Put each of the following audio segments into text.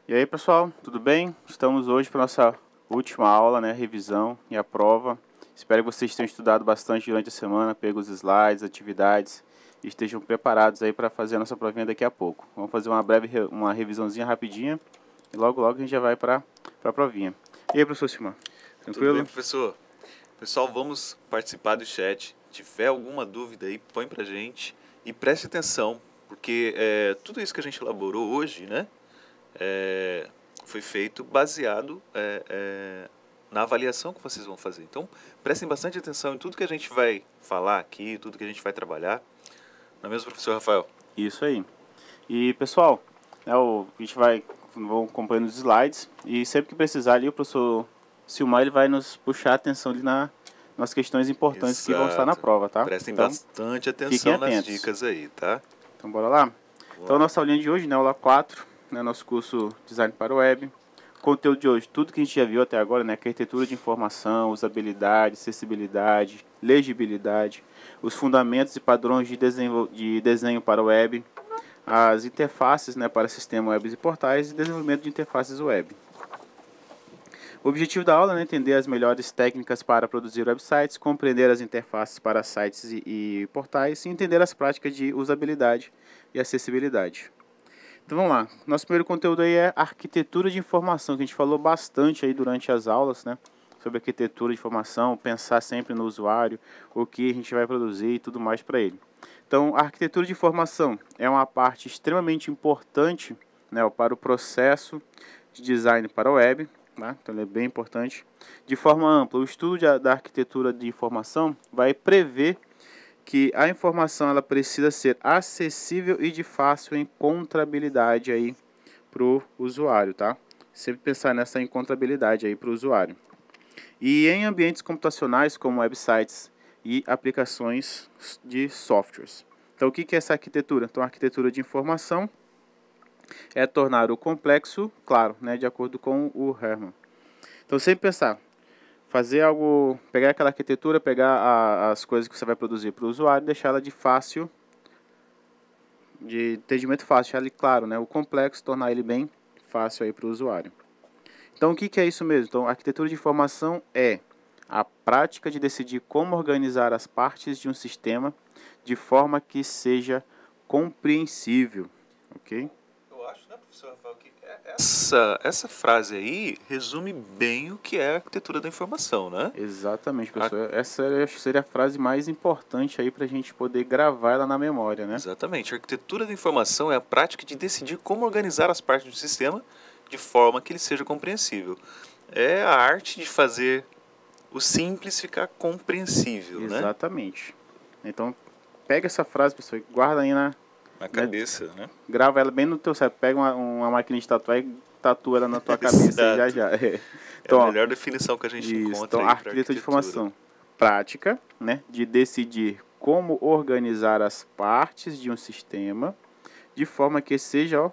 E aí pessoal, tudo bem? Estamos hoje para nossa última aula, né, revisão e a prova. Espero que vocês tenham estudado bastante durante a semana, pego os slides, atividades e estejam preparados aí para fazer a nossa provinha daqui a pouco. Vamos fazer uma revisãozinha rapidinha e logo a gente já vai para a provinha. E aí professor Simão, tranquilo? Tudo bem, professor? Pessoal, vamos participar do chat. Se tiver alguma dúvida aí, põe pra gente e preste atenção, porque tudo isso que a gente elaborou hoje, né, foi feito baseado na avaliação que vocês vão fazer. Então, prestem bastante atenção em tudo que a gente vai falar aqui, tudo que a gente vai trabalhar. Não é mesmo, professor Rafael? Isso aí. E pessoal, a gente vai acompanhando os slides e sempre que precisar ali o professor Silmar ele vai nos puxar a atenção ali nas questões importantes que vão estar na prova, tá? Prestem então, bastante atenção nas atentos. dicas aí, tá? Então bora lá? Então a nossa aulinha de hoje, né, aula 4, né, nosso curso Design para Web. Conteúdo de hoje, tudo que a gente já viu até agora, né, arquitetura de informação, usabilidade, acessibilidade, legibilidade, os fundamentos e padrões de desenho para web, as interfaces, né, para sistema web e portais e desenvolvimento de interfaces web. O objetivo da aula é entender as melhores técnicas para produzir websites, compreender as interfaces para sites e portais e entender as práticas de usabilidade e acessibilidade. Então vamos lá, nosso primeiro conteúdo aí é arquitetura de informação, que a gente falou bastante aí durante as aulas, né? Sobre arquitetura de informação, pensar sempre no usuário, o que a gente vai produzir e tudo mais para ele. Então, a arquitetura de informação é uma parte extremamente importante, né, para o processo de design para a web, né? Então ele é bem importante. De forma ampla, o estudo da arquitetura de informação vai prever que a informação ela precisa ser acessível e de fácil encontrabilidade aí para o usuário, tá? Sempre pensar nessa encontrabilidade aí para o usuário. E em ambientes computacionais como websites e aplicações de softwares. Então o que é essa arquitetura? Então a arquitetura de informação é tornar o complexo claro, né, de acordo com o Herman. Então sempre pensar, fazer algo, pegar aquela arquitetura, pegar as coisas que você vai produzir para o usuário e deixar ela de entendimento fácil, deixar ele claro, né? O complexo, tornar ele bem fácil aí para o usuário. Então, o que é isso mesmo? Então, a arquitetura de informação é a prática de decidir como organizar as partes de um sistema de forma que seja compreensível, ok? Eu acho, né, professor Rafael, que essa frase aí resume bem o que é a arquitetura da informação, né? Exatamente, professor. Essa seria a frase mais importante aí para a gente poder gravar ela na memória, né? Exatamente. A arquitetura da informação é a prática de decidir como organizar as partes do sistema de forma que ele seja compreensível. É a arte de fazer o simples ficar compreensível, né? Exatamente. Então, pega essa frase, pessoal, e guarda aí na cabeça, né? Grava ela bem no teu cérebro. Pega uma máquina de tatuar e tatua ela na tua cabeça e já. Então, é a melhor definição que a gente encontra então, aí para arquitetura de informação. Prática, né, de decidir como organizar as partes de um sistema de forma que seja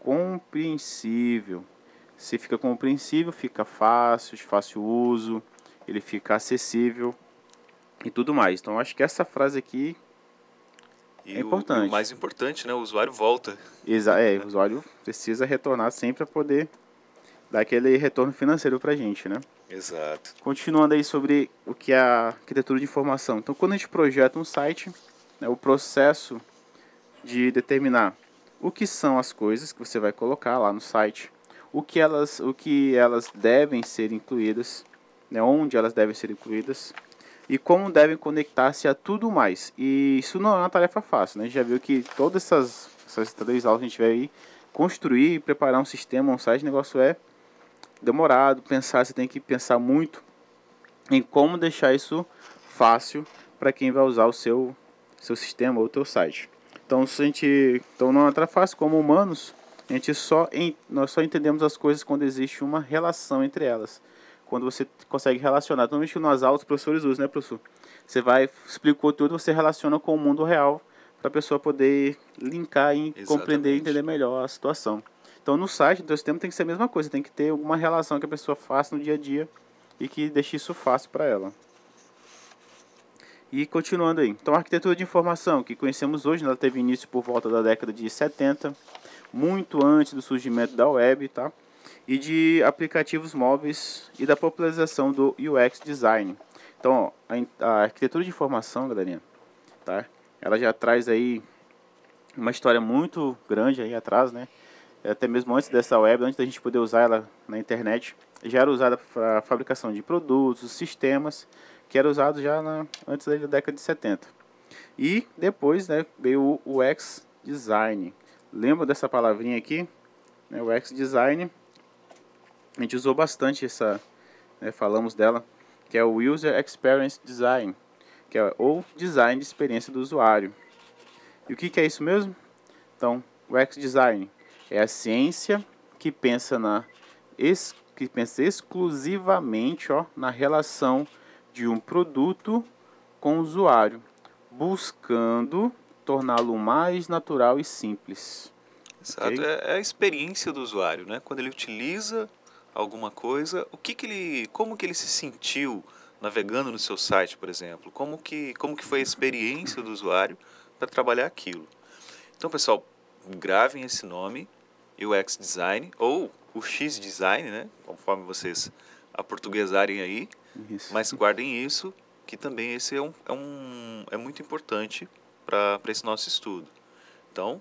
compreensível. Se fica compreensível, fica fácil, de fácil uso, ele fica acessível e tudo mais. Então, acho que essa frase aqui é importante. E o mais importante, né? O usuário volta. O usuário precisa retornar sempre para poder dar aquele retorno financeiro para a gente, né? Exato. Continuando aí sobre o que é a arquitetura de informação. Então, quando a gente projeta um site, né, o processo de determinar o que são as coisas que você vai colocar lá no site, o que elas devem ser incluídas, né, onde elas devem ser incluídas, e como devem conectar-se a tudo mais. E isso não é uma tarefa fácil, né? A gente já viu que todas essas 3 aulas que a gente vai aí construir e preparar um sistema, um site, o negócio é demorado, você tem que pensar muito em como deixar isso fácil para quem vai usar o seu sistema ou o teu site. Então, então não é tarefa fácil, como humanos, nós só entendemos as coisas quando existe uma relação entre elas. Quando você consegue relacionar, normalmente nas aulas os professores usam, né, professor? Você explicou tudo, você relaciona com o mundo real para a pessoa poder linkar e compreender e entender melhor a situação. Então no site, no teu sistema tem que ser a mesma coisa, tem que ter alguma relação que a pessoa faça no dia a dia e que deixe isso fácil para ela. E continuando aí, então a arquitetura de informação que conhecemos hoje, ela teve início por volta da década de 70, muito antes do surgimento da web, tá? E de aplicativos móveis e da popularização do UX Design. Então, ó, a arquitetura de informação, galerinha, tá? Ela já traz aí uma história muito grande aí atrás, né? Até mesmo antes dessa web, antes da gente poder usar ela na internet, já era usada para a fabricação de produtos, sistemas, que era usado já antes da década de 70. E depois, né, veio o UX Design. Lembra dessa palavrinha aqui? O UX Design, a gente usou bastante essa, né, falamos dela, que é o User Experience Design, que é o design de experiência do usuário. E o que é isso mesmo? Então, o UX Design é a ciência que pensa exclusivamente, ó, na relação de um produto com o usuário, buscando torná-lo mais natural e simples. Exato, Okay? é a experiência do usuário, né? Quando ele utiliza alguma coisa, como que ele se sentiu navegando no seu site, por exemplo? Como que foi a experiência do usuário para trabalhar aquilo? Então, pessoal, gravem esse nome, UX Design, ou o X Design, né? Conforme vocês aportuguesarem aí, Isso. mas guardem isso, que também esse é muito importante para esse nosso estudo. Então,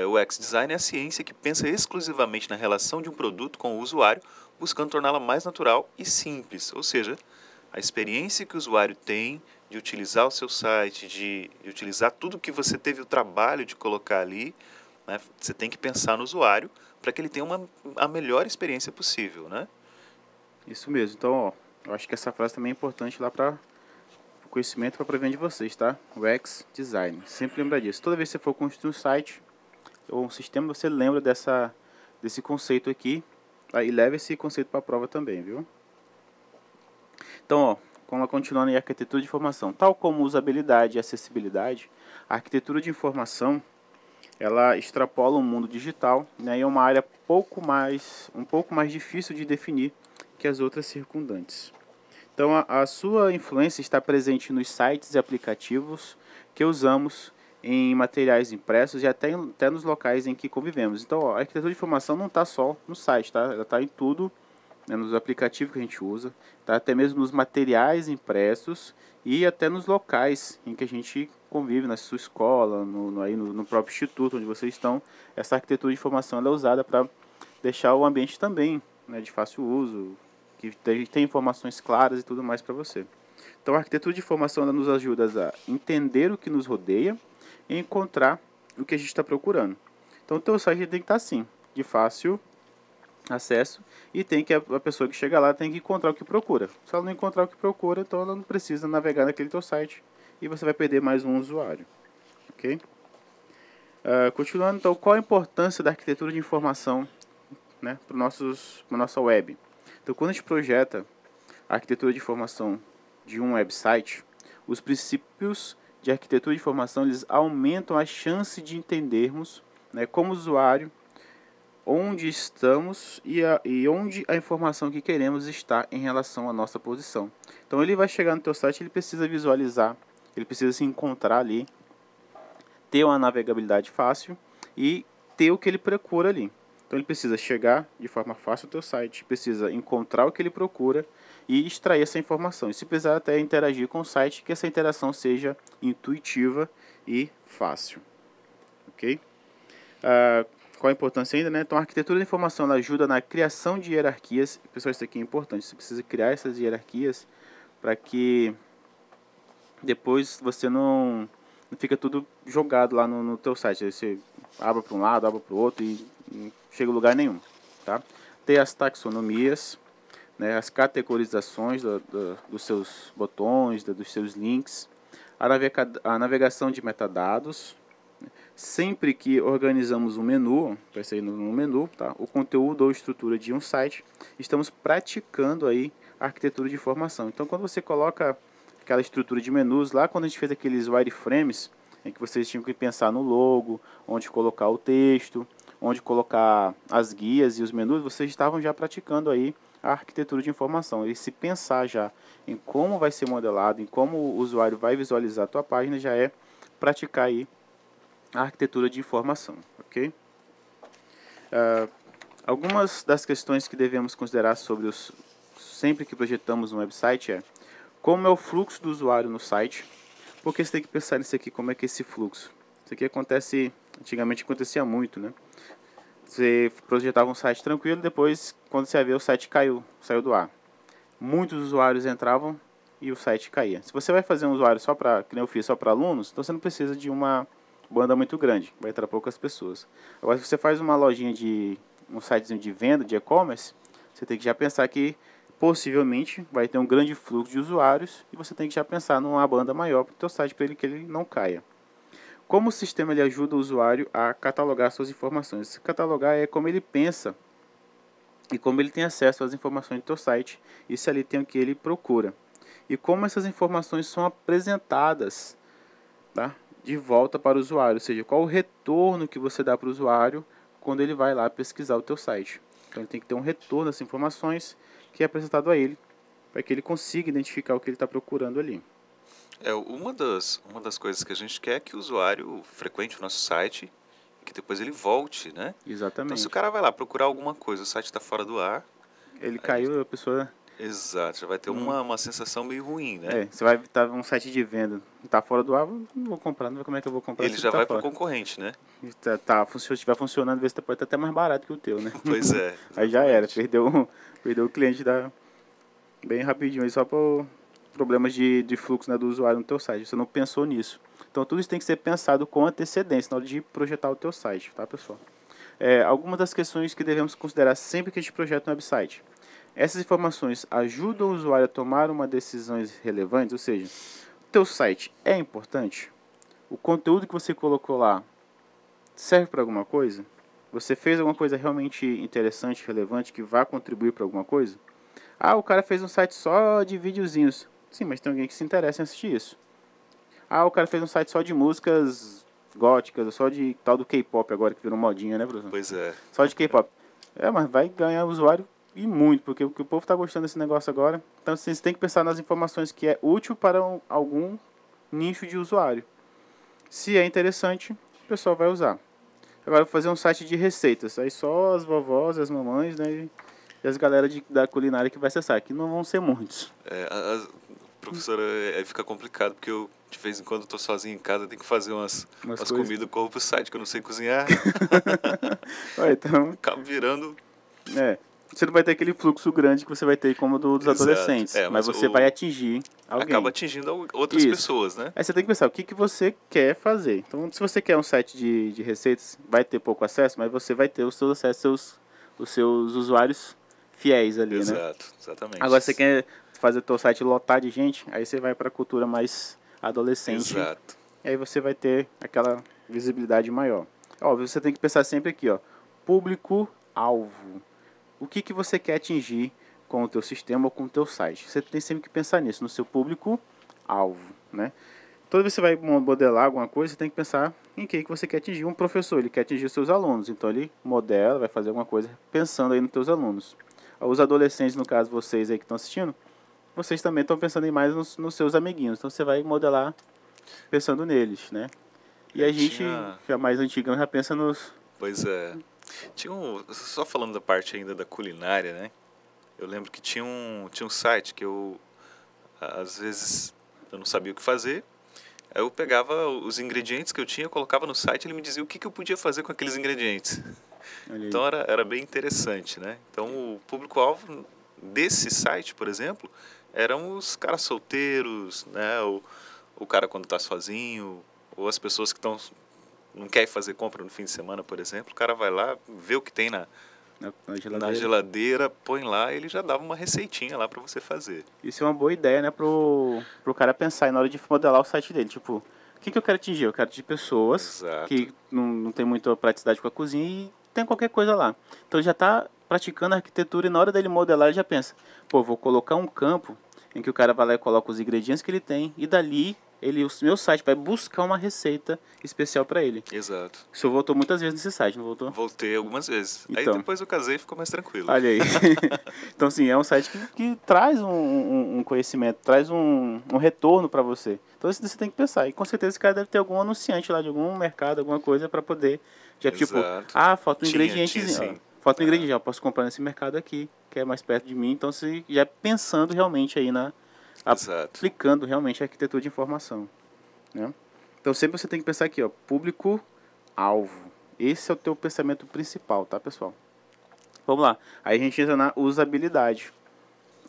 o UX Design é a ciência que pensa exclusivamente na relação de um produto com o usuário, buscando torná-la mais natural e simples, ou seja, a experiência que o usuário tem de utilizar o seu site, de utilizar tudo que você teve o trabalho de colocar ali, né? Você tem que pensar no usuário para que ele tenha a melhor experiência possível, né? Isso mesmo. Então, ó, eu acho que essa frase também é importante lá para o conhecimento para prevenir de vocês, tá? UX Design. Sempre lembra disso. Toda vez que você for construir um site ou um sistema, você lembra desse conceito aqui, tá? E leva esse conceito para a prova também, viu? Então, ó, continuando em arquitetura de informação, tal como usabilidade e acessibilidade, a arquitetura de informação ela extrapola o mundo digital, né, e é uma área um pouco mais difícil de definir que as outras circundantes. Então, a sua influência está presente nos sites e aplicativos que usamos em materiais impressos e até nos locais em que convivemos. Então, ó, a arquitetura de informação não está só no site, tá? Ela está em tudo, né, nos aplicativos que a gente usa, tá? Até mesmo nos materiais impressos e até nos locais em que a gente convive, na sua escola, no próprio instituto onde vocês estão. Essa arquitetura de informação ela é usada para deixar o ambiente também, né, de fácil uso, que tem informações claras e tudo mais para você. Então, a arquitetura de informação ela nos ajuda a entender o que nos rodeia e encontrar o que a gente está procurando. Então, o teu site tem que estar assim, de fácil acesso, e tem que a pessoa que chega lá tem que encontrar o que procura. Se ela não encontrar o que procura, então ela não precisa navegar naquele teu site e você vai perder mais um usuário. Ok? Continuando, então, qual a importância da arquitetura de informação, né, para nossa web? Então, quando a gente projeta a arquitetura de informação de um website, os princípios de arquitetura de informação eles aumentam a chance de entendermos, né, como usuário, onde estamos e onde a informação que queremos está em relação à nossa posição. Então ele vai chegar no teu site, ele precisa visualizar, ele precisa se encontrar ali, ter uma navegabilidade fácil e ter o que ele procura ali. Então ele precisa chegar de forma fácil ao teu site, precisa encontrar o que ele procura e extrair essa informação. E se precisar até interagir com o site, que essa interação seja intuitiva e fácil. Ok? Qual a importância ainda, né? Então, a arquitetura da informação ela ajuda na criação de hierarquias. Pessoal, isso aqui é importante. Você precisa criar essas hierarquias para que depois você não fica tudo jogado lá no teu site. Aí você abre para um lado, abre para o outro e não chega a lugar nenhum, tá? Ter as taxonomias, né? As categorizações dos seus botões, dos seus links, a navegação de metadados. Sempre que organizamos um menu, vai sair no menu, tá? O conteúdo ou estrutura de um site, estamos praticando aí a arquitetura de informação. Então, quando você coloca aquela estrutura de menus, lá quando a gente fez aqueles wireframes, em que vocês tinham que pensar no logo, onde colocar o texto, onde colocar as guias e os menus, vocês estavam já praticando aí a arquitetura de informação. E se pensar já em como vai ser modelado, em como o usuário vai visualizar a tua página, já é praticar aí a arquitetura de informação, ok? Algumas das questões que devemos considerar sempre que projetamos um website é como é o fluxo do usuário no site, porque você tem que pensar nisso aqui, como é que é esse fluxo. Isso aqui antigamente acontecia muito, né? Você projetava um site tranquilo, depois, quando você ia ver, o site saiu do ar. Muitos usuários entravam e o site caía. Se você vai fazer um usuário que nem eu fiz, só para alunos, então você não precisa de uma banda muito grande, vai entrar poucas pessoas. Agora, se você faz um sitezinho de venda, de e-commerce, você tem que já pensar que possivelmente vai ter um grande fluxo de usuários e você tem que já pensar numa banda maior para o seu site, para que ele não caia. Como o sistema ele ajuda o usuário a catalogar suas informações? Catalogar é como ele pensa e como ele tem acesso às informações do seu site e se ali tem o que ele procura. E como essas informações são apresentadas, tá, de volta para o usuário, ou seja, qual o retorno que você dá para o usuário quando ele vai lá pesquisar o teu site. Então ele tem que ter um retorno dessas informações que é apresentado a ele, para que ele consiga identificar o que ele está procurando ali. Uma das coisas que a gente quer é que o usuário frequente o nosso site e que depois ele volte, né? Exatamente. Então, se o cara vai lá procurar alguma coisa, o site está fora do ar... Ele caiu, a pessoa... Exato, já vai ter uma sensação meio ruim, né? Você vai estar um site de venda, está fora do ar, não vou comprar, não sei como é que eu vou comprar. Ele já vai para o concorrente, né? Se estiver funcionando, vê se pode estar até mais barato que o teu, né? Pois é. Aí já era, perdeu o cliente bem rapidinho, aí só por problemas de fluxo, né, do usuário no teu site. Você não pensou nisso. Então tudo isso tem que ser pensado com antecedência na hora de projetar o teu site, tá, pessoal? Algumas das questões que devemos considerar sempre que a gente projeta um website. Essas informações ajudam o usuário a tomar uma decisão relevante, ou seja, o teu site é importante? O conteúdo que você colocou lá serve para alguma coisa? Você fez alguma coisa realmente interessante, relevante, que vai contribuir para alguma coisa? Ah, o cara fez um site só de videozinhos. Sim, mas tem alguém que se interessa em assistir isso. Ah, o cara fez um site só de músicas góticas, só de tal do K-pop agora, que virou modinha, né, Bruno? Pois é. Só de K-pop. Mas vai ganhar usuário e muito, porque o povo está gostando desse negócio agora. Então, assim, você tem que pensar nas informações que é útil para algum nicho de usuário. Se é interessante, o pessoal vai usar. Agora, eu vou fazer um site de receitas. Aí só as vovós, as mamães, né, e as galera da culinária que vai acessar. Que não vão ser muitos. Professora, fica complicado, porque eu, de vez em quando, estou sozinho em casa, tenho que fazer umas comidas, corro pro site, que eu não sei cozinhar. Então... Acaba virando... Você não vai ter aquele fluxo grande que você vai ter como dos adolescentes. Mas você vai atingir alguém. Acaba atingindo outras pessoas, né? Aí você tem que pensar o que você quer fazer. Então, se você quer um site de receitas, vai ter pouco acesso, mas você vai ter os seus acessos, os seus usuários fiéis ali, né? Exatamente. Agora, você quer fazer o seu site lotar de gente, aí você vai para a cultura mais adolescente. Exato. E aí você vai ter aquela visibilidade maior. Óbvio, você tem que pensar sempre aqui, ó, público-alvo. O que você quer atingir com o teu sistema ou com o teu site? Você tem sempre que pensar nisso, no seu público-alvo, né? Toda vez que você vai modelar alguma coisa, você tem que pensar em que você quer atingir. Um professor, ele quer atingir os seus alunos, então ele modela, vai fazer alguma coisa pensando aí nos teus alunos. Os adolescentes, no caso vocês aí que estão assistindo, vocês também estão pensando mais nos seus amiguinhos, então você vai modelar pensando neles, né? E a gente, já mais antigão, já pensa nos... Pois é. Só falando da parte ainda da culinária, né? Eu lembro que tinha um site que às vezes, eu não sabia o que fazer. Aí eu pegava os ingredientes que eu tinha, colocava no site e ele me dizia o que eu podia fazer com aqueles ingredientes. Então era bem interessante, né? Então o público-alvo desse site, por exemplo, eram os caras solteiros, né? O cara quando está sozinho, ou as pessoas que não querem fazer compra no fim de semana, por exemplo. O cara vai lá, vê o que tem na geladeira, põe lá e ele já dava uma receitinha lá para você fazer. Isso é uma boa ideia, né, pro cara pensar na hora de modelar o site dele. Tipo, o que eu quero atingir? Eu quero atingir pessoas que não tem muita praticidade com a cozinha e tem qualquer coisa lá. Então ele já está praticando a arquitetura e na hora dele modelar ele já pensa, vou colocar um campo em que o cara vai lá e coloca os ingredientes que ele tem e dali o meu site vai buscar uma receita especial para ele. Exato. O senhor voltou muitas vezes nesse site, não voltou? Voltei algumas vezes. Aí Então. depois eu casei e ficou mais tranquilo. Olha aí. Então, assim, é um site que traz um conhecimento, traz um retorno para você. Então, isso você tem que pensar. E com certeza esse cara deve ter algum anunciante lá de algum mercado, alguma coisa para poder... Já tipo, Exato. falta um ingredientezinho. Sim. Falta um ingrediente, eu posso comprar nesse mercado aqui, que é mais perto de mim. Então, você já pensando realmente aí Exato. aplicando realmente a arquitetura de informação, né? Então, sempre você tem que pensar aqui, ó, público-alvo. Esse é o teu pensamento principal, tá, pessoal? Vamos lá. Aí a gente entra na usabilidade,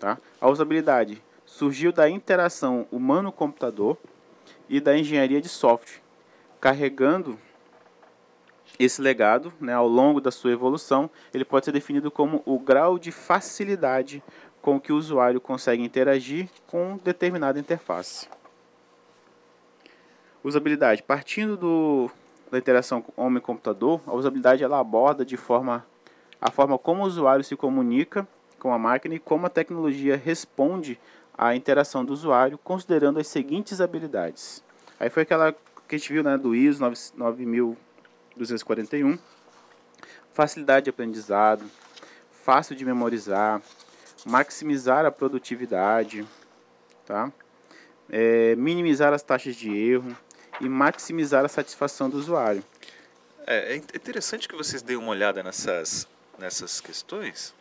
tá? A usabilidade surgiu da interação humano-computador e da engenharia de software, carregando esse legado, né, ao longo da sua evolução. Ele pode ser definido como o grau de facilidade com que o usuário consegue interagir com determinada interface. Usabilidade. Partindo da interação homem-computador, a usabilidade ela aborda a forma como o usuário se comunica com a máquina e como a tecnologia responde à interação do usuário, considerando as seguintes habilidades. Aí foi aquela que a gente viu, né, do ISO 9241, facilidade de aprendizado, fácil de memorizar, maximizar a produtividade, tá? Minimizar as taxas de erro e maximizar a satisfação do usuário. É interessante que vocês deem uma olhada nessas questões.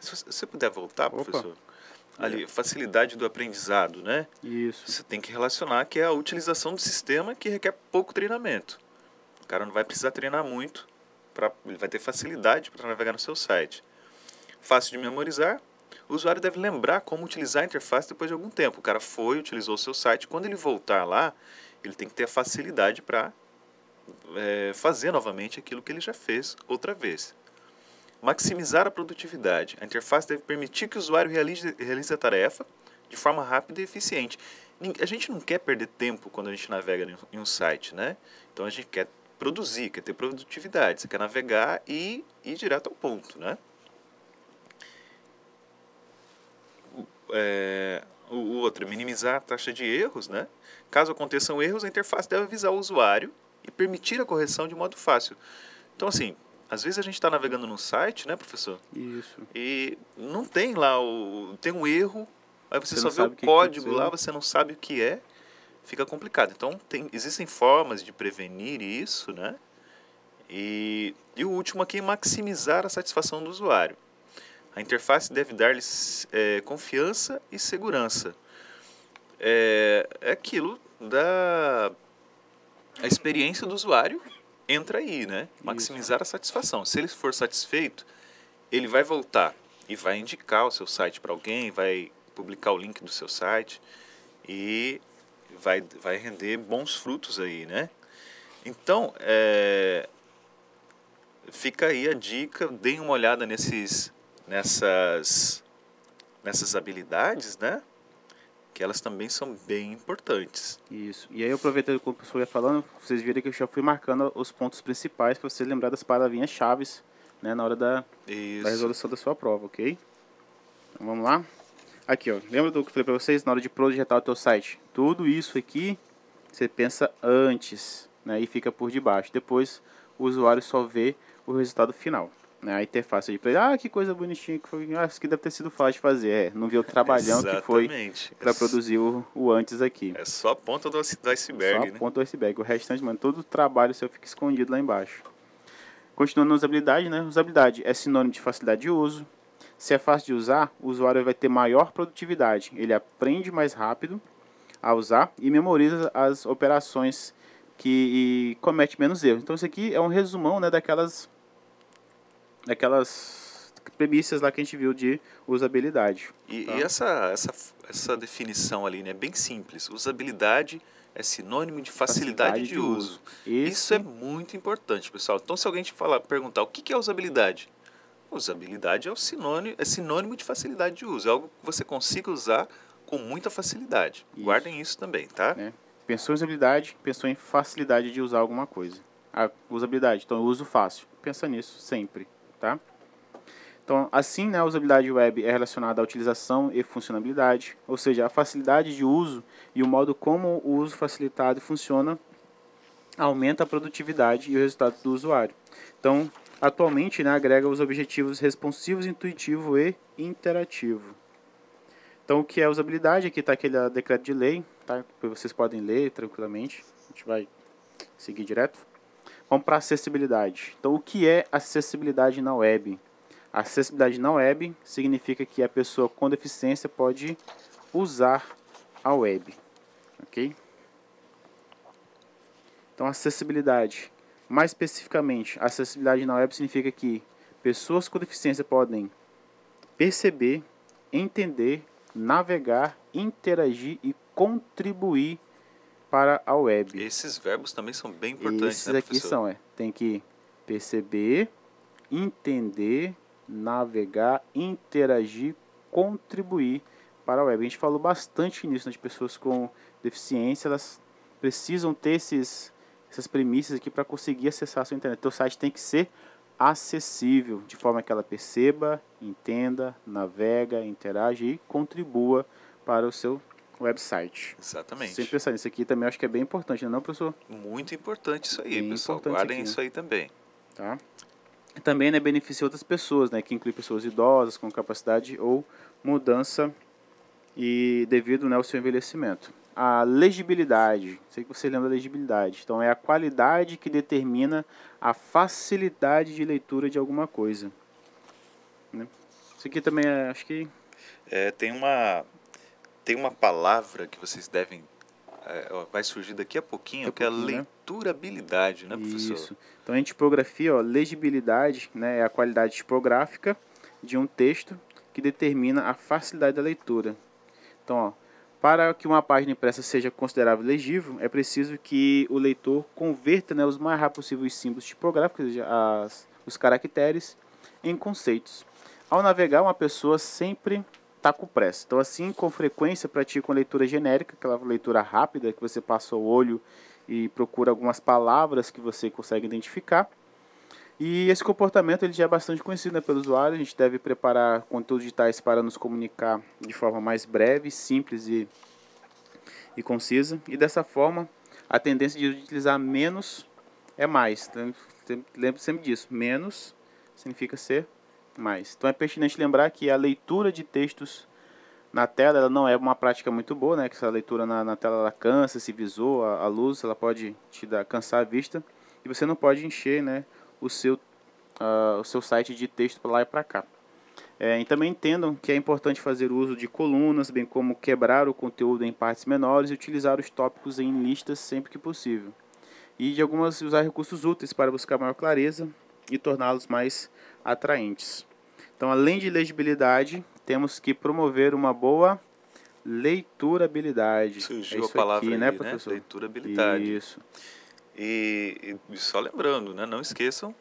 Se você puder voltar, professor. Ali, facilidade do aprendizado, né? Isso. Você tem que relacionar que é a utilização do sistema que requer pouco treinamento. O cara não vai precisar treinar muito, ele vai ter facilidade para navegar no seu site. Fácil de memorizar. O usuário deve lembrar como utilizar a interface depois de algum tempo. O cara utilizou o seu site. Quando ele voltar lá, ele tem que ter a facilidade para fazer novamente aquilo que ele já fez outra vez. Maximizar a produtividade. A interface deve permitir que o usuário realize a tarefa de forma rápida e eficiente. A gente não quer perder tempo quando a gente navega em um site, né? Então a gente quer produzir, quer ter produtividade. Você quer navegar e ir direto ao ponto, né? O outro, minimizar a taxa de erros, né? Caso aconteçam erros, a interface deve avisar o usuário e permitir a correção de modo fácil. Então, assim, às vezes a gente está navegando no site, né, professor? Isso. E não tem lá tem um erro, aí você só vê o que código lá, você não sabe o que é, fica complicado. Então, existem formas de prevenir isso, né? E o último aqui é maximizar a satisfação do usuário. A interface deve dar-lhes confiança e segurança. É aquilo a experiência do usuário entra aí, né? Maximizar a satisfação. Se ele for satisfeito, ele vai voltar e vai indicar o seu site para alguém, vai publicar o link do seu site e vai render bons frutos aí, né? Então, fica aí a dica, deem uma olhada nessas habilidades, né? Que elas também são bem importantes. Isso. E aí, aproveitando que o professor ia falando, vocês viram que eu já fui marcando os pontos principais para você lembrar das palavrinhas chaves, né, na hora da resolução da sua prova, ok? Então, vamos lá? Aqui, ó. Lembra do que eu falei para vocês na hora de projetar o teu site? Tudo isso aqui você pensa antes, né, e fica por debaixo. Depois o usuário só vê o resultado final. Né, a interface de para ele, que coisa bonitinha que foi, isso aqui deve ter sido fácil de fazer. Não viu o trabalhão que foi para produzir o antes aqui. É só a ponta do iceberg, só a ponta do iceberg. O restante, mano, todo o trabalho seu fica escondido lá embaixo. Continuando na usabilidade, né? Usabilidade é sinônimo de facilidade de uso. Se é fácil de usar, o usuário vai ter maior produtividade. Ele aprende mais rápido a usar e memoriza as operações e comete menos erros. Então isso aqui é um resumão, né, daquelas premissas lá que a gente viu de usabilidade. E essa definição ali, né, é bem simples. Usabilidade é sinônimo de facilidade de uso. Isso é muito importante, pessoal. Então, se alguém te perguntar o que é usabilidade? Usabilidade é sinônimo de facilidade de uso. É algo que você consiga usar com muita facilidade. Guardem isso também, tá? Pensou em usabilidade, pensou em facilidade de usar alguma coisa. A usabilidade, então eu uso fácil. Pensa nisso sempre, tá? Então, assim, né, a usabilidade web é relacionada à utilização e funcionalidade, ou seja, a facilidade de uso e o modo como o uso facilitado funciona aumenta a produtividade e o resultado do usuário. Então, atualmente, né, agrega os objetivos responsivos, intuitivo e interativo. Então, o que é usabilidade? Aqui está aquele decreto de lei, tá? Vocês podem ler tranquilamente. A gente vai seguir direto. Vamos para acessibilidade. Então, o que é acessibilidade na web? Acessibilidade na web significa que a pessoa com deficiência pode usar a web, ok? Então, acessibilidade. Mais especificamente, acessibilidade na web significa que pessoas com deficiência podem perceber, entender, navegar, interagir e contribuir para a web. Esses verbos também são bem importantes, Esses né, aqui professor? são, tem que perceber, entender, navegar, interagir, contribuir para a web. A gente falou bastante nisso, né, de pessoas com deficiência, elas precisam ter essas premissas aqui para conseguir acessar a sua internet. O site tem que ser acessível, de forma que ela perceba, entenda, navega, interage e contribua para o seu website. Exatamente. Sem pensar nisso aqui também acho que é bem importante, não é, professor? Muito importante isso aí, Bem pessoal. importante Guardem aqui. isso aí também. Tá? Também, né, beneficia outras pessoas, né, que inclui pessoas idosas com capacidade ou mudança e devido, né, ao seu envelhecimento. A legibilidade, sei que você lembra da legibilidade, então é a qualidade que determina a facilidade de leitura de alguma coisa. Né? Isso aqui também é, acho que... Tem uma palavra que vocês devem... vai surgir daqui a pouquinho, que é a leiturabilidade, né, professor? Isso. Então, em tipografia, ó, legibilidade, né, é a qualidade tipográfica de um texto que determina a facilidade da leitura. Então, ó, para que uma página impressa seja considerável legível, é preciso que o leitor converta, né, os mais rápido possível os símbolos tipográficos, ou seja, os caracteres, em conceitos. Ao navegar, uma pessoa sempre está com pressa. Então, assim, com frequência, pratica uma leitura genérica, aquela leitura rápida, que você passa o olho e procura algumas palavras que você consegue identificar. E esse comportamento ele já é bastante conhecido, né, pelo usuário. A gente deve preparar conteúdos digitais para nos comunicar de forma mais breve, simples e concisa. E dessa forma, a tendência de utilizar menos é mais. Então, lembre sempre disso. Menos significa ser mais. Então é pertinente lembrar que a leitura de textos na tela ela não é uma prática muito boa, né? Que essa leitura na tela ela cansa, se visou, a luz ela pode cansar a vista. E você não pode encher, né, o seu site de texto para lá e para cá. E também entendam que é importante fazer uso de colunas, bem como quebrar o conteúdo em partes menores e utilizar os tópicos em listas sempre que possível. E de usar recursos úteis para buscar maior clareza e torná-los mais atraentes. Então, além de legibilidade, temos que promover uma boa leiturabilidade. Surgiu a palavra aqui, aí, né, professor? Leiturabilidade. Isso. E só lembrando, né, não esqueçam,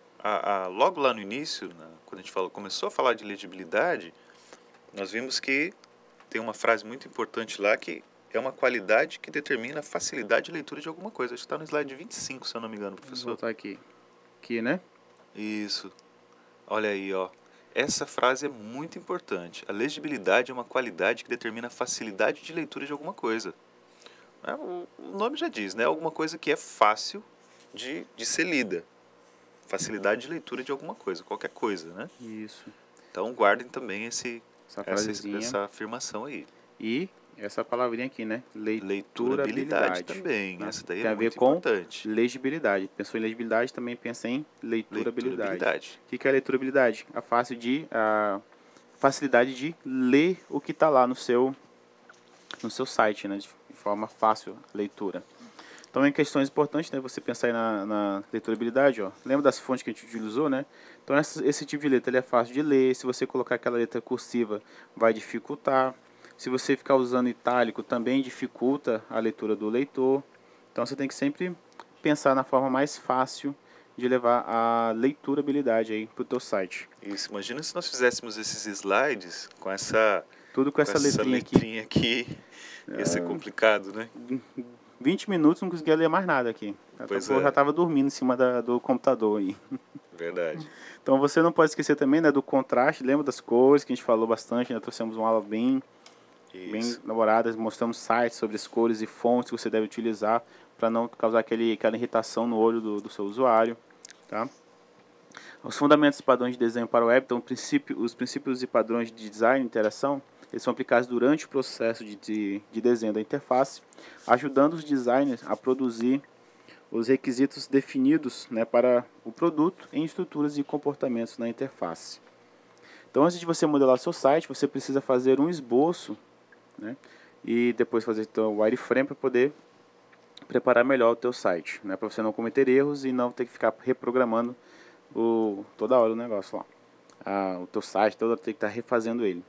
logo lá no início, né, quando a gente começou a falar de legibilidade, nós vimos que tem uma frase muito importante lá que é uma qualidade que determina a facilidade de leitura de alguma coisa. Acho que está no slide 25, se eu não me engano, professor. Vou voltar aqui. Aqui, né? Isso. Olha aí, ó. Essa frase é muito importante. A legibilidade é uma qualidade que determina a facilidade de leitura de alguma coisa. O nome já diz, né? Alguma coisa que é fácil de ser lida. Facilidade de leitura de alguma coisa, qualquer coisa, né? Isso. Então guardem também essa afirmação aí. E essa palavrinha aqui, né? Leiturabilidade também. Né? Essa daí tem é a ver muito com importante. legibilidade. Pensou em legibilidade, também pensa em leiturabilidade. O que é leiturabilidade? A facilidade de ler o que está lá no seu site, né? De forma fácil, leitura. Então, em questões importantes, né? Você pensar aí na leiturabilidade, ó. Lembra das fontes que a gente utilizou, né? Então, esse tipo de letra ele é fácil de ler. Se você colocar aquela letra cursiva, vai dificultar. Se você ficar usando itálico, também dificulta a leitura do leitor. Então, você tem que sempre pensar na forma mais fácil de levar a leiturabilidade aí para o teu site. Isso, imagina se nós fizéssemos esses slides com essa... Tudo com essa letrinha aqui. Ia ser complicado, né? 20 minutos não conseguia ler mais nada aqui. Pois Eu é. já estava dormindo em cima do computador aí. Verdade. Então você não pode esquecer também, né, do contraste. Lembra das cores que a gente falou bastante, né? Trouxemos uma aula bem Isso. elaboradas, mostramos sites sobre as cores e fontes que você deve utilizar para não causar aquela irritação no olho do seu usuário, tá? Os fundamentos e padrões de desenho para o web, então os princípios e padrões de design e interação, eles são aplicados durante o processo de desenho da interface, ajudando os designers a produzir os requisitos definidos, né, para o produto em estruturas e comportamentos na interface. Então, antes de você modelar o seu site, você precisa fazer um esboço, né, e depois fazer então, o wireframe para poder preparar melhor o teu site, né, para você não cometer erros e não ter que ficar reprogramando toda hora o negócio lá. O teu site, toda hora tem que estar refazendo ele.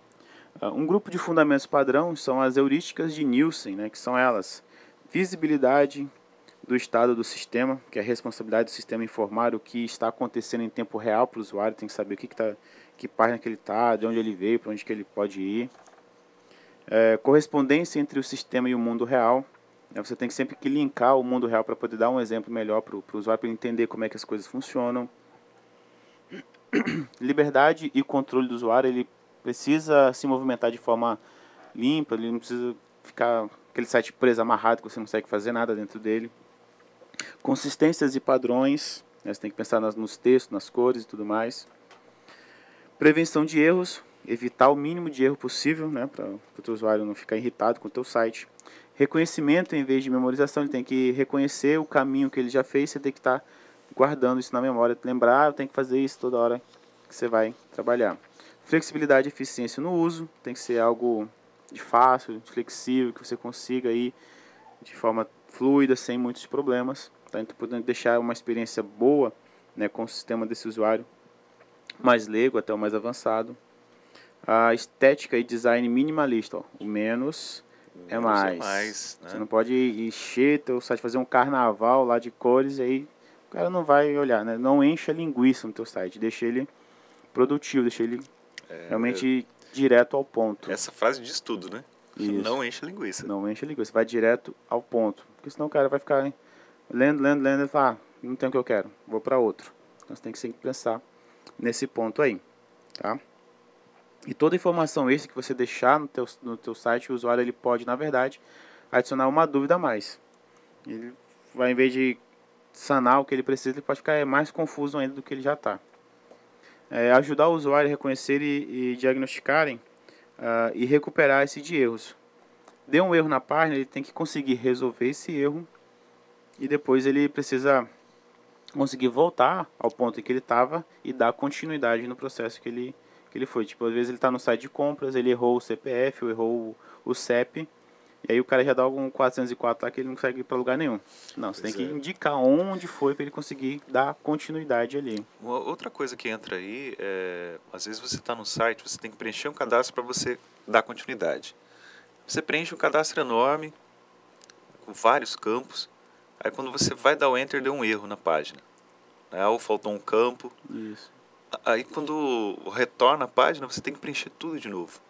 Um grupo de fundamentos padrão são as heurísticas de Nielsen, né, que são elas: visibilidade do estado do sistema, que é a responsabilidade do sistema informar o que está acontecendo em tempo real para o usuário, tem que saber que página que ele está, de onde ele veio, para onde que ele pode ir. Correspondência entre o sistema e o mundo real. Você tem que sempre que linkar o mundo real para poder dar um exemplo melhor para o usuário, para ele entender como é que as coisas funcionam. Liberdade e controle do usuário, ele precisa se movimentar de forma limpa, ele não precisa ficar aquele site preso, amarrado, que você não consegue fazer nada dentro dele. Consistências e padrões, né, você tem que pensar nos textos, nas cores e tudo mais. Prevenção de erros, evitar o mínimo de erro possível, né, para o teu usuário não ficar irritado com o teu site. Reconhecimento em vez de memorização, ele tem que reconhecer o caminho que ele já fez, você tem que estar guardando isso na memória, lembrar, eu tenho que fazer isso toda hora que você vai trabalhar. Flexibilidade e eficiência no uso, tem que ser algo de fácil, flexível, que você consiga ir de forma fluida, sem muitos problemas, tá? Então, podendo deixar uma experiência boa, né, com o sistema desse usuário, mais leigo até o mais avançado. A estética e design minimalista, ó, o menos é mais. Né? Você não pode encher teu site, fazer um carnaval lá de cores, e aí o cara não vai olhar, né? Não encha linguiça no teu site, deixa ele produtivo, deixa ele realmente direto ao ponto. Essa frase diz tudo, né? Isso. Não enche linguiça. Não enche linguiça, vai direto ao ponto. Porque senão o cara vai ficar lendo e fala, não tem o que eu quero, vou para outro. Então você tem que sempre pensar nesse ponto aí, tá? E toda informação extra que você deixar no teu site, o usuário ele pode, na verdade, adicionar uma dúvida a mais. Ele vai, em vez de sanar o que ele precisa, ele pode ficar mais confuso ainda do que ele já está. Ajudar o usuário a reconhecer e diagnosticarem e recuperar esse de erros. Deu um erro na página, ele tem que conseguir resolver esse erro e depois ele precisa conseguir voltar ao ponto em que ele estava e dar continuidade no processo que ele foi. Tipo, às vezes ele está no site de compras, ele errou o CPF ou errou o CEP, e aí o cara já dá algum 404 lá que ele não consegue ir para lugar nenhum. Não, você tem que indicar onde foi para ele conseguir dar continuidade ali. Uma outra coisa que entra aí às vezes você está no site, você tem que preencher um cadastro para você dar continuidade. Você preenche um cadastro enorme, com vários campos, aí quando você vai dar o Enter, deu um erro na página, né? Ou faltou um campo. Isso. Aí quando retorna a página, você tem que preencher tudo de novo.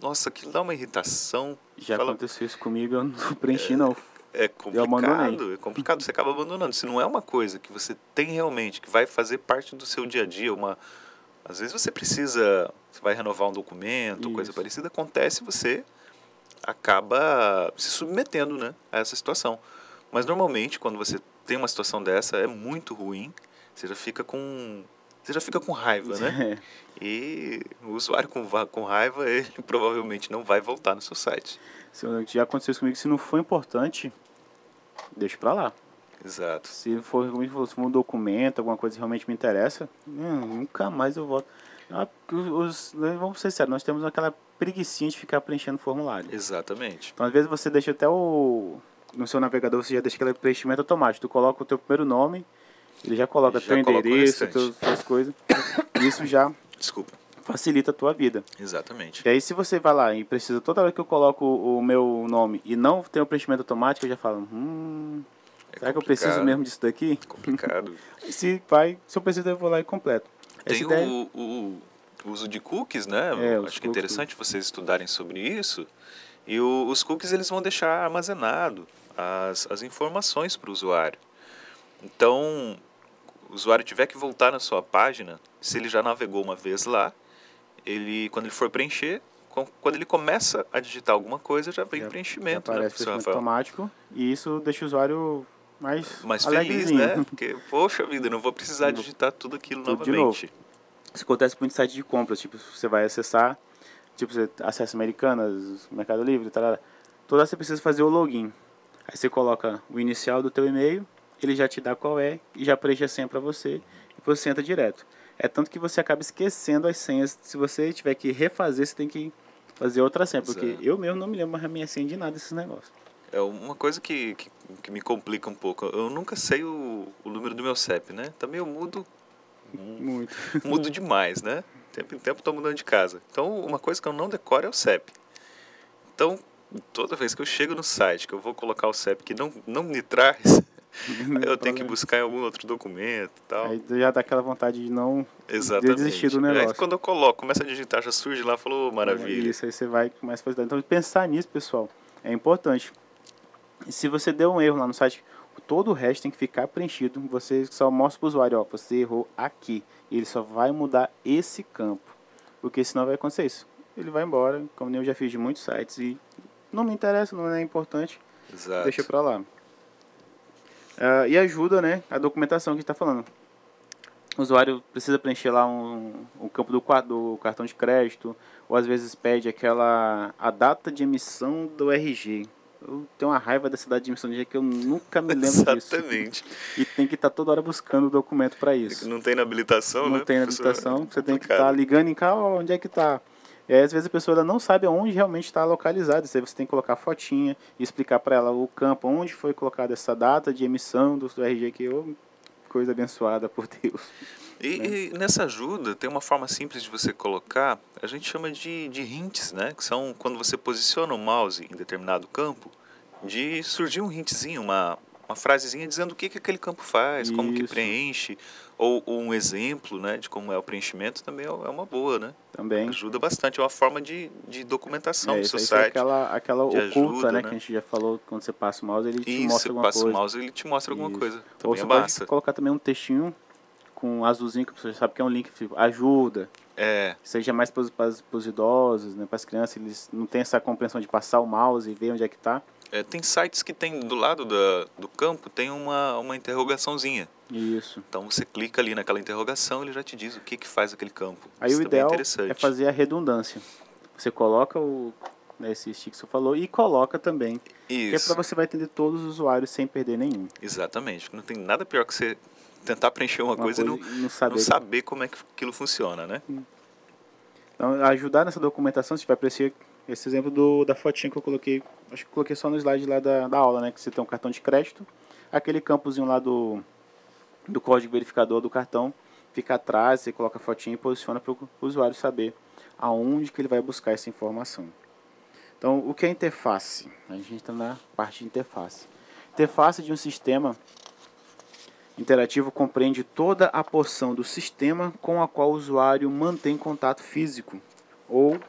Nossa, aquilo dá uma irritação. Já aconteceu isso comigo, eu não preenchi não. É complicado, você acaba abandonando. Se não é uma coisa que você tem realmente, que vai fazer parte do seu dia a dia, às vezes você vai renovar um documento, ou coisa parecida, acontece, você acaba se submetendo, né, a essa situação. Mas normalmente, quando você tem uma situação dessa, é muito ruim, você já fica com raiva, né? E o usuário com raiva, ele provavelmente não vai voltar no seu site. Já aconteceu isso comigo, se não for importante, deixa pra lá. Exato. Se for um documento, alguma coisa que realmente me interessa, nunca mais eu volto. Vamos ser sérios, nós temos aquela preguicinha de ficar preenchendo formulário. Exatamente. Então, às vezes você deixa até no seu navegador, você já deixa aquele preenchimento automático. Tu coloca o teu primeiro nome, ele já coloca teu endereço, tuas coisas. Isso já facilita a tua vida. Exatamente. E aí, se você vai lá e precisa, toda hora que eu coloco o meu nome e não tem o preenchimento automático, eu já falo, será que eu preciso mesmo disso daqui? Complicado. Se eu preciso, eu vou lá e completo. Tem o uso de cookies, né? Acho que é interessante vocês estudarem sobre isso. E os cookies, eles vão deixar armazenado as informações para o usuário. Então, o usuário tiver que voltar na sua página, se ele já navegou uma vez lá, quando ele for preencher, quando ele começa a digitar alguma coisa, já vem preenchimento, já né, aparece professor preenchimento Rafael? automático, e isso deixa o usuário mais feliz, alegrezinho. né? Porque, poxa vida, eu não vou precisar digitar tudo aquilo Tudo de novamente. novo. Isso acontece muito em site de compras, tipo, você vai acessar, tipo, você acessa Americanas, Mercado Livre, tal. Toda você precisa fazer o login. Aí você coloca o inicial do teu e-mail, ele já te dá qual é e já preenche a senha para você e você entra direto. É tanto que você acaba esquecendo as senhas. Se você tiver que refazer, você tem que fazer outra senha, porque eu mesmo não me lembro mais a minha senha de nada desses negócios. É uma coisa que me complica um pouco. Eu nunca sei o número do meu CEP, né? Também eu mudo Muito. mudo demais, né? Tempo em tempo estou mudando de casa. Então, uma coisa que eu não decoro é o CEP. Então, toda vez que eu chego no site, que eu vou colocar o CEP que não me traz, aí eu tenho que buscar em algum outro documento e tal. Aí já dá aquela vontade de não desistir do Exatamente. Aí negócio. quando eu começo a digitar, já surge lá, falou, maravilha. Isso, aí você vai começa a fazer. Então, pensar nisso, pessoal, é importante. E se você deu um erro lá no site, todo o resto tem que ficar preenchido. Você só mostra para o usuário, ó, você errou aqui. E ele só vai mudar esse campo. Porque senão vai acontecer isso. Ele vai embora, como eu já fiz de muitos sites, e não me interessa, não é importante. Exato. Deixa pra lá. E ajuda, né, a documentação que a gente está falando. O usuário precisa preencher lá um campo do cartão de crédito, ou às vezes pede a data de emissão do RG. Eu tenho uma raiva dessa data de emissão do RG que eu nunca me lembro disso. Exatamente. E tem que estar toda hora buscando o documento para isso. Não tem na habilitação, Não né? tem na habilitação, você tem que estar ligando em cá, onde é que está. E aí, às vezes a pessoa ela não sabe onde realmente está localizado. Aí você tem que colocar a fotinha e explicar para ela o campo, onde foi colocada essa data de emissão do RG, que coisa abençoada por Deus. E nessa ajuda tem uma forma simples de você colocar, a gente chama de hints, né? Que são quando você posiciona o mouse em determinado campo, de surgir um hintzinho, uma frasezinha dizendo o que aquele campo faz, como que preenche, ou um exemplo, né, de como é o preenchimento também é uma boa, né? Também. Ajuda bastante, é uma forma de documentação do seu site. É aquela oculta, ajuda, né, que a gente já falou, quando você passa o mouse, ele te mostra alguma coisa. Isso, passa o mouse, ele te mostra alguma coisa. Também ou você massa. pode colocar também um textinho com um azulzinho, que você sabe que é um link, ajuda. Seja mais para os idosos, né, para as crianças, eles não têm essa compreensão de passar o mouse e ver onde é que está. Tem sites que tem do lado do campo, tem uma interrogaçãozinha. Isso. Então você clica ali naquela interrogação, ele já te diz o que faz aquele campo. Aí o ideal é fazer a redundância. Você coloca esse stick que você falou e coloca também. Isso. Que é para você vai atender todos os usuários sem perder nenhum. Exatamente. Não tem nada pior que você tentar preencher uma coisa e não saber como é que aquilo funciona, né? Então, ajudar nessa documentação, você vai precisar esse exemplo da fotinha que eu coloquei, acho que coloquei só no slide lá da aula, né? Que você tem um cartão de crédito, aquele campozinho lá do código verificador do cartão fica atrás, você coloca a fotinha e posiciona para o usuário saber aonde que ele vai buscar essa informação. Então, o que é interface? A gente está na parte de interface. Interface de um sistema interativo compreende toda a porção do sistema com a qual o usuário mantém contato físico ou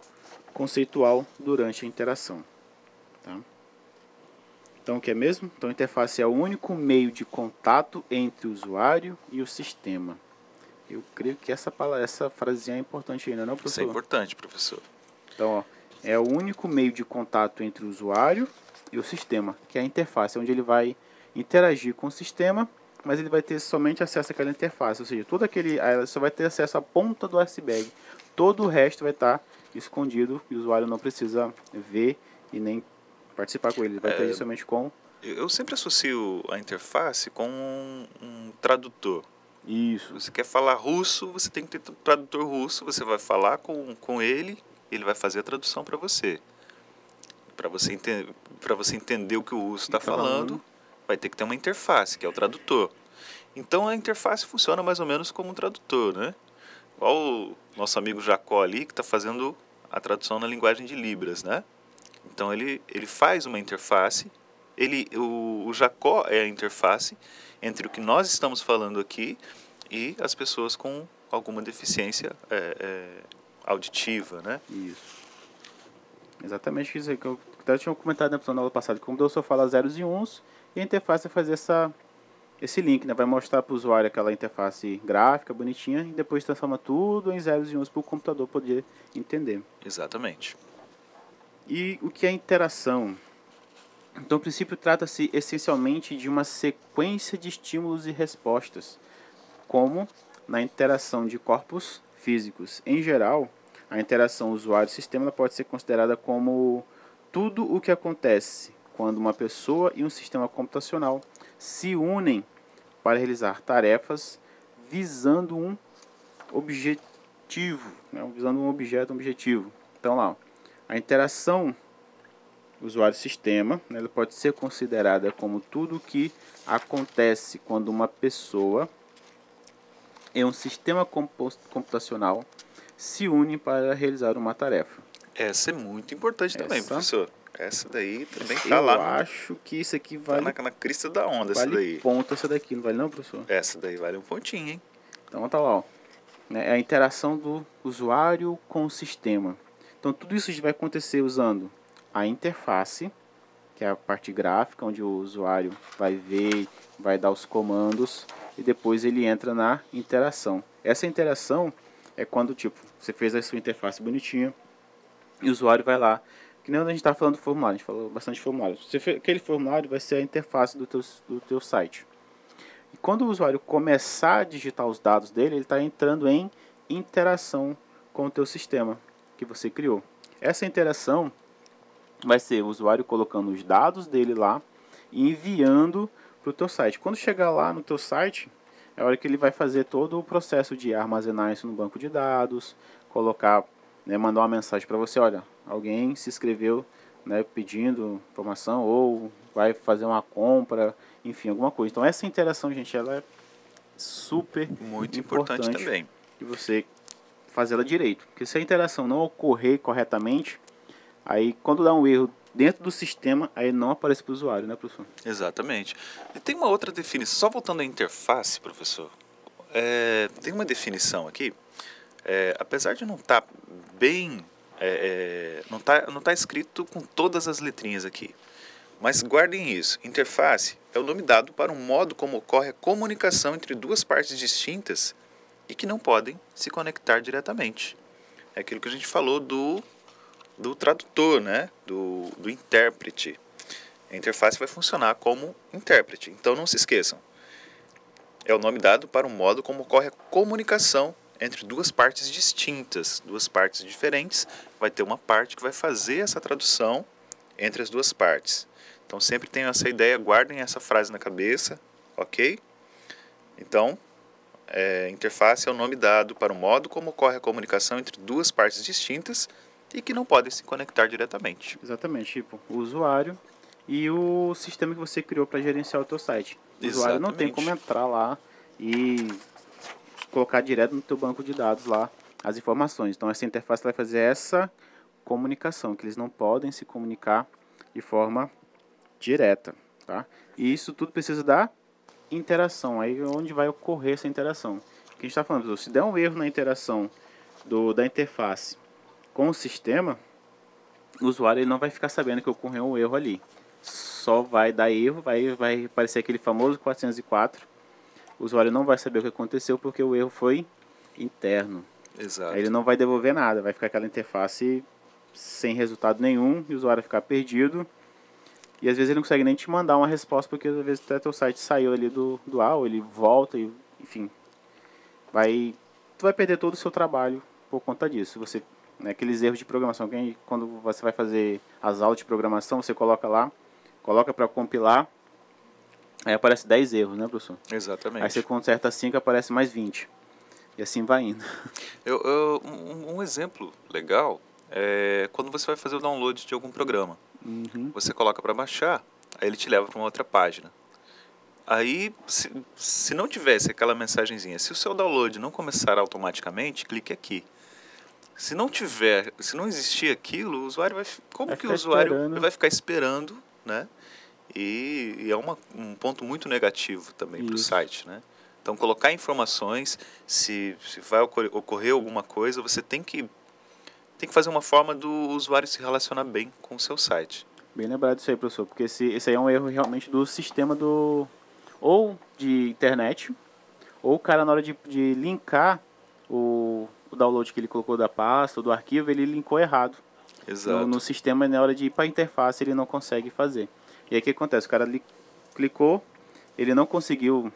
conceitual durante a interação. Tá? Então, o que é mesmo? Então, a interface é o único meio de contato entre o usuário e o sistema. Eu creio que essa frasezinha é importante ainda, não, professor? Isso é importante, professor. Então, ó, é o único meio de contato entre o usuário e o sistema, que é a interface, onde ele vai interagir com o sistema, mas ele vai ter somente acesso àquela interface, ou seja, ela só vai ter acesso à ponta do iceberg. Todo o resto vai estar escondido e o usuário não precisa ver e nem participar com ele. Ele vai ter somente com... Eu sempre associo a interface com um tradutor. Isso. Você quer falar russo, você tem que ter um tradutor russo, você vai falar com ele vai fazer a tradução para você. Para você entender o que o russo está falando, vai ter que ter uma interface, que é o tradutor. Então a interface funciona mais ou menos como um tradutor, né? Igual o nosso amigo Jacó ali, que está fazendo a tradução na linguagem de Libras, né? Então ele faz uma interface, o Jacó é a interface entre o que nós estamos falando aqui e as pessoas com alguma deficiência auditiva, né? Isso. Exatamente isso aí que eu até tinha comentado na aula passada. Como o só fala zeros e uns, e a interface vai fazer esse link, né? Vai mostrar para o usuário aquela interface gráfica, bonitinha, e depois transforma tudo em zeros e uns para o computador poder entender. Exatamente. E o que é interação? Então, o princípio trata-se essencialmente de uma sequência de estímulos e respostas, como na interação de corpos físicos. Em geral, a interação usuário-sistema pode ser considerada como tudo o que acontece quando uma pessoa e um sistema computacional se unem para realizar tarefas visando um objetivo, né? Visando um objeto, um objetivo. Então lá, a interação usuário-sistema, né, ela pode ser considerada como tudo o que acontece quando uma pessoa e um sistema computacional se unem para realizar uma tarefa. Essa é muito importante também, professor. Essa daí também tá Eu lá acho que isso aqui vale... Tá na crista da onda, vale essa daí. ponto essa daqui, não vale não, professor? Essa daí vale um pontinho, hein? Então tá lá, ó. É a interação do usuário com o sistema. Então tudo isso vai acontecer usando a interface, que é a parte gráfica, onde o usuário vai ver, vai dar os comandos, e depois ele entra na interação. Essa interação é quando, tipo, você fez a sua interface bonitinha, e o usuário vai lá, que nem quando a gente está falando do formulário, a gente falou bastante de formulário. Aquele formulário vai ser a interface do teu site. E quando o usuário começar a digitar os dados dele, ele está entrando em interação com o teu sistema que você criou. Essa interação vai ser o usuário colocando os dados dele lá e enviando para o teu site. Quando chegar lá no teu site, é a hora que ele vai fazer todo o processo de armazenar isso no banco de dados, colocar, né, mandar uma mensagem para você, olha, alguém se inscreveu, né, pedindo informação ou vai fazer uma compra, enfim, alguma coisa. Então essa interação, gente, ela é super muito importante também. E você fazer ela direito. Porque se a interação não ocorrer corretamente, aí quando dá um erro dentro do sistema, aí não aparece para o usuário, né, professor? Exatamente. E tem uma outra definição, só voltando à interface, professor, tem uma definição aqui, apesar de não estar bem, não tá escrito com todas as letrinhas aqui, mas guardem isso, interface é o nome dado para um modo como ocorre a comunicação entre duas partes distintas e que não podem se conectar diretamente. É aquilo que a gente falou do tradutor, né? do intérprete. A interface vai funcionar como intérprete. Então não se esqueçam. É o nome dado para um modo como ocorre a comunicação entre duas partes distintas, duas partes diferentes. Vai ter uma parte que vai fazer essa tradução entre as duas partes. Então sempre tenham essa ideia, guardem essa frase na cabeça, ok? Então, interface é o nome dado para o modo como ocorre a comunicação entre duas partes distintas e que não podem se conectar diretamente. Exatamente, tipo, o usuário e o sistema que você criou para gerenciar o teu site. O usuário não tem como entrar lá e colocar direto no teu banco de dados lá as informações. Então essa interface vai fazer essa comunicação, que eles não podem se comunicar de forma direta, tá? E isso tudo precisa da interação, aí é onde vai ocorrer essa interação. O que a gente está falando, se der um erro na interação da interface com o sistema, o usuário ele não vai ficar sabendo que ocorreu um erro ali. Só vai dar erro, vai aparecer aquele famoso 404. O usuário não vai saber o que aconteceu porque o erro foi interno. Exato. Aí ele não vai devolver nada, vai ficar aquela interface sem resultado nenhum e o usuário vai ficar perdido. E às vezes ele não consegue nem te mandar uma resposta porque às vezes até teu site saiu ali do ar, ou ele volta e, enfim, tu vai perder todo o seu trabalho por conta disso. Você, né, aqueles erros de programação, quando você vai fazer as aulas de programação, você coloca lá, coloca para compilar, aí aparece 10 erros, né, professor? Exatamente. Aí você conserta 5, aparece mais 20. E assim vai indo. Um exemplo legal é quando você vai fazer o download de algum programa. Uhum. Você coloca para baixar, aí ele te leva para uma outra página. Aí, se não tivesse aquela mensagenzinha, se o seu download não começar automaticamente, clique aqui. Se não existir aquilo, o usuário vai ficar esperando, né? E é um ponto muito negativo também para o site, né? Então, colocar informações, se vai ocorrer alguma coisa, você tem que tem que fazer uma forma do usuário se relacionar bem com o seu site. Bem lembrado disso aí, professor, porque esse aí é um erro realmente do sistema ou de internet, ou o cara na hora de linkar o download que ele colocou da pasta ou do arquivo, ele linkou errado. Exato. No sistema, na hora de ir para a interface, ele não consegue fazer. E aí o que acontece? O cara clicou, ele não conseguiu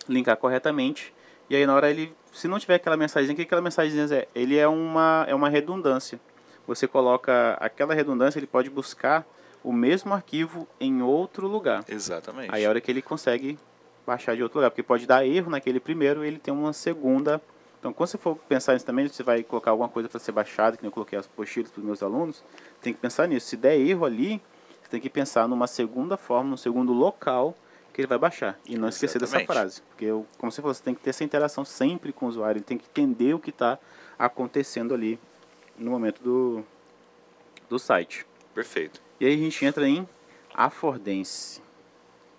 linkar corretamente, e aí na hora se não tiver aquela mensagem, o que aquela mensagem é? Ele é uma redundância. Você coloca aquela redundância, ele pode buscar o mesmo arquivo em outro lugar. Exatamente. Aí a hora que ele consegue baixar de outro lugar, porque pode dar erro naquele primeiro, ele tem uma segunda. Então, quando você for pensar nisso também, você vai colocar alguma coisa para ser baixada, que nem eu coloquei as apostilas para os meus alunos, tem que pensar nisso. Se der erro ali, você tem que pensar numa segunda forma, num segundo local que ele vai baixar. E não esquecer dessa frase. Porque, como você falou, você tem que ter essa interação sempre com o usuário, ele tem que entender o que está acontecendo ali no momento do site. Perfeito. E aí a gente entra em affordance.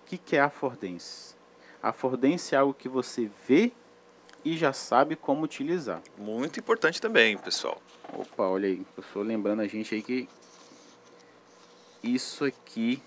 O que é affordance? Affordance é algo que você vê e já sabe como utilizar. Muito importante também, pessoal. Opa, olha aí, eu estou lembrando a gente aí que isso aqui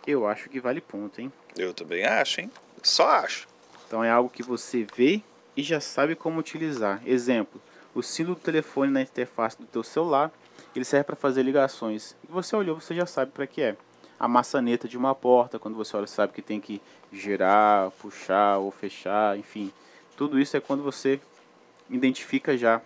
eu acho que vale ponto, hein? Eu também acho, hein? Só acho. Então é algo que você vê e já sabe como utilizar. Exemplo, o símbolo do telefone na interface do teu celular, ele serve para fazer ligações. E você olhou, você já sabe para que é. A maçaneta de uma porta, quando você olha, você sabe que tem que girar, puxar ou fechar, enfim. Tudo isso é quando você identifica já.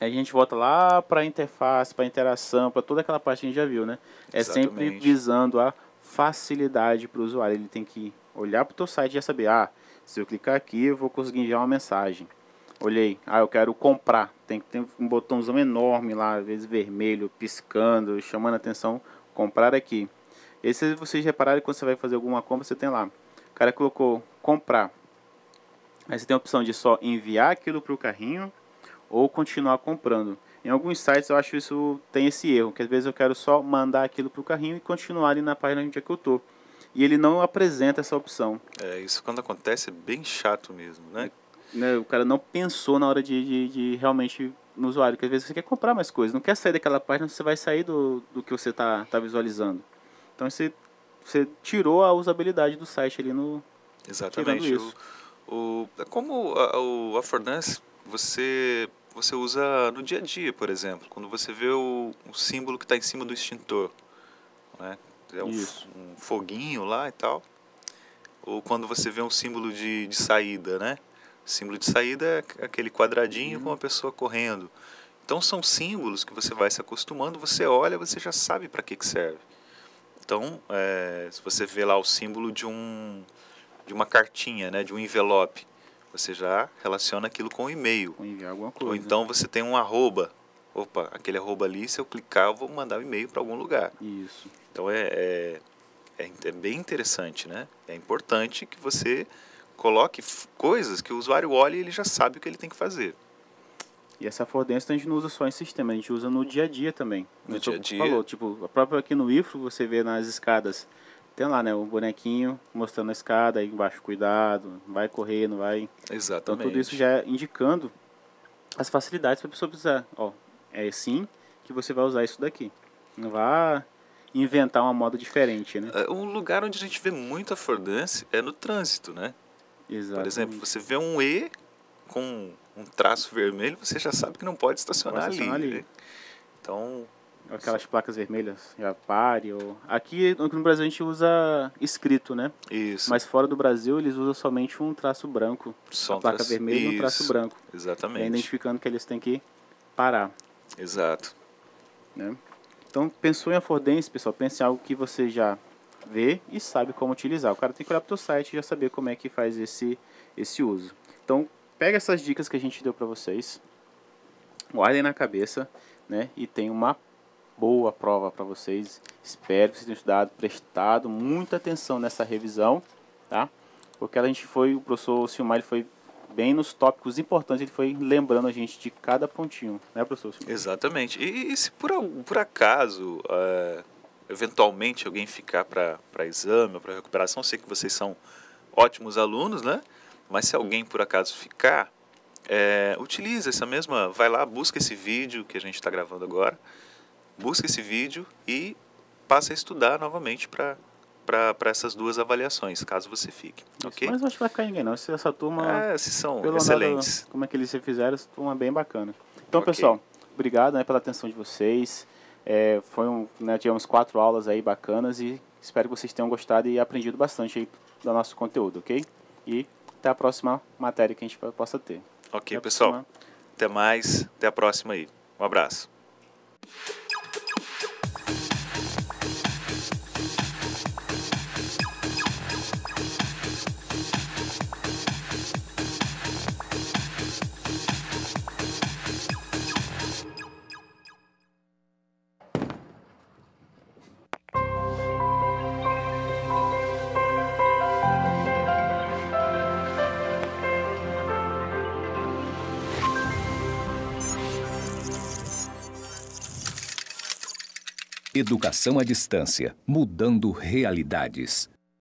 Aí a gente volta lá para a interface, para a interação, para toda aquela parte que a gente já viu, né? É sempre visando a facilidade para o usuário. Ele tem que olhar para o teu site e já saber, se eu clicar aqui eu vou conseguir enviar uma mensagem. Olhei, eu quero comprar. Tem que ter um botãozão enorme lá, às vezes vermelho, piscando, chamando a atenção, comprar aqui. E se vocês repararem, quando você vai fazer alguma compra, você tem lá. O cara colocou comprar. Aí você tem a opção de só enviar aquilo para o carrinho ou continuar comprando. Em alguns sites eu acho isso tem esse erro, que às vezes eu quero só mandar aquilo para o carrinho e continuar ali na página onde é que eu estou. E ele não apresenta essa opção. Isso quando acontece é bem chato mesmo, né? O cara não pensou na hora de realmente no usuário, que às vezes você quer comprar mais coisas, não quer sair daquela página, você vai sair do que você tá visualizando. Então você tirou a usabilidade do site ali no... Exatamente. Isso. Como o affordance, você usa no dia a dia, por exemplo, quando você vê o símbolo que está em cima do extintor, né? É um foguinho lá e tal. Ou quando você vê um símbolo de saída, né? O símbolo de saída é aquele quadradinho com uma pessoa correndo. Então são símbolos que você vai se acostumando, você olha, você já sabe para que serve. Então, se você vê lá o símbolo de uma cartinha, né, de um envelope, você já relaciona aquilo com o e-mail. Com enviar alguma coisa. Ou então você tem um arroba. Opa, aquele arroba ali, se eu clicar, eu vou mandar um e-mail para algum lugar. Isso. Então é bem interessante, né? É importante que você coloque coisas que o usuário olhe e ele já sabe o que ele tem que fazer. E essa affordance a gente não usa só em sistema, a gente usa no dia a dia também. No dia a dia. Falou, tipo, a própria aqui no IFRO, você vê nas escadas, tem lá, né, o bonequinho mostrando a escada, aí embaixo, cuidado, vai correr, não vai. Exatamente. Então tudo isso já é indicando as facilidades para a pessoa precisar. É assim que você vai usar isso daqui. Não vá inventar uma moda diferente, né? Um lugar onde a gente vê muito affordance é no trânsito, né? Exatamente. Por exemplo, você vê um E com um traço vermelho, você já sabe que não pode estacionar ali. Né? Então... Aquelas placas vermelhas, já pare. Aqui no Brasil a gente usa escrito, né? Isso. Mas fora do Brasil eles usam somente um traço branco. Só a placa vermelha e um traço branco. Exatamente. Identificando que eles têm que parar. Exato. Né? Então, pensou em affordance, pessoal, pense em algo que você já vê e sabe como utilizar. O cara tem que olhar para o teu site e já saber como é que faz esse uso. Então, pega essas dicas que a gente deu para vocês, guardem na cabeça, né? E tem uma boa prova para vocês. Espero que vocês tenham estudado, prestado muita atenção nessa revisão, tá? Porque o professor Silmar, ele foi bem nos tópicos importantes, ele foi lembrando a gente de cada pontinho, né, professor? Exatamente. E se por acaso, eventualmente, alguém ficar para exame ou para recuperação, sei que vocês são ótimos alunos, né? Mas se alguém por acaso ficar, utiliza essa mesma... Vai lá, busca esse vídeo que a gente está gravando agora, busca esse vídeo e passa a estudar novamente para essas duas avaliações, caso você fique, ok? Mas não acho que vai ficar ninguém não, essa turma... se são pelo excelentes. Como é que eles fizeram, essa turma é bem bacana. Então, Ok. pessoal, obrigado, né, pela atenção de vocês. Tivemos 4 aulas aí bacanas e espero que vocês tenham gostado e aprendido bastante aí do nosso conteúdo, ok? E até a próxima matéria que a gente possa ter. Ok, pessoal. Até mais. Até a próxima aí. Um abraço. Educação à distância, mudando realidades.